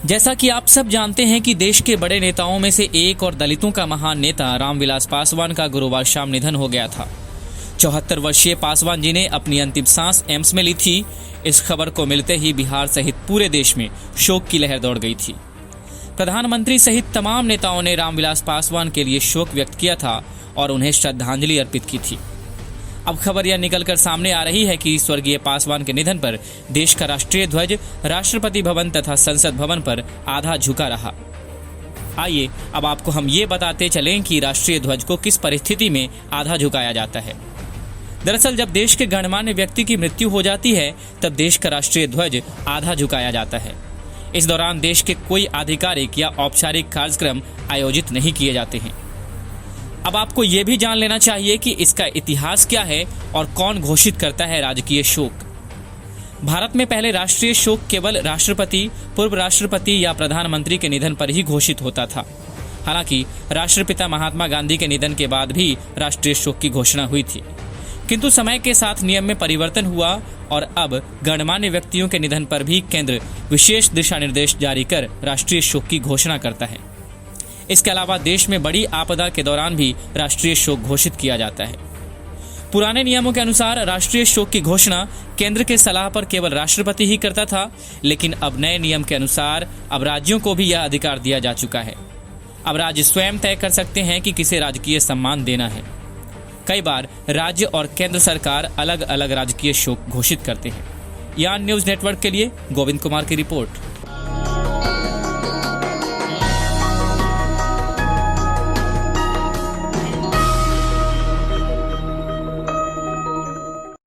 जैसा कि आप सब जानते हैं कि देश के बड़े नेताओं में से एक और दलितों का महान नेता रामविलास पासवान का गुरुवार शाम निधन हो गया था। 74 वर्षीय पासवान जी ने अपनी अंतिम सांस एम्स में ली थी। इस खबर को मिलते ही बिहार सहित पूरे देश में शोक की लहर दौड़ गई थी। प्रधानमंत्री सहित तमाम नेताओं ने रामविलास पासवान के लिए शोक व्यक्त किया था और उन्हें श्रद्धांजलि अर्पित की थी। अब खबर यह निकलकर सामने आ रही है कि स्वर्गीय पासवान के निधन पर देश का राष्ट्रीय ध्वज राष्ट्रपति भवन तथा संसद भवन पर आधा झुका रहा। आइए अब आपको हम ये बताते चलें कि राष्ट्रीय ध्वज को किस परिस्थिति में आधा झुकाया जाता है। दरअसल जब देश के गणमान्य व्यक्ति की मृत्यु हो जाती है तब देश का राष्ट्रीय ध्वज आधा झुकाया जाता है। इस दौरान देश के कोई आधिकारिक या औपचारिक कार्यक्रम आयोजित नहीं किए जाते हैं। अब आपको ये भी जान लेना चाहिए कि इसका इतिहास क्या है और कौन घोषित करता है राजकीय शोक। भारत में पहले राष्ट्रीय शोक केवल राष्ट्रपति, पूर्व राष्ट्रपति या प्रधानमंत्री के निधन पर ही घोषित होता था। हालांकि राष्ट्रपिता महात्मा गांधी के निधन के बाद भी राष्ट्रीय शोक की घोषणा हुई थी, किंतु समय के साथ नियम में परिवर्तन हुआ और अब गणमान्य व्यक्तियों के निधन पर भी केंद्र विशेष दिशा निर्देश जारी कर राष्ट्रीय शोक की घोषणा करता है। इसके अलावा देश में बड़ी आपदा के दौरान भी राष्ट्रीय शोक घोषित किया जाता है। पुराने नियमों के अनुसार राष्ट्रीय शोक की घोषणा केंद्र के सलाह पर केवल राष्ट्रपति ही करता था, लेकिन अब नए नियम के अनुसार अब राज्यों को भी यह अधिकार दिया जा चुका है। अब राज्य स्वयं तय कर सकते हैं कि किसे राजकीय सम्मान देना है। कई बार राज्य और केंद्र सरकार अलग अलग राजकीय शोक घोषित करते हैं। यान न्यूज नेटवर्क के लिए गोविंद कुमार की रिपोर्ट।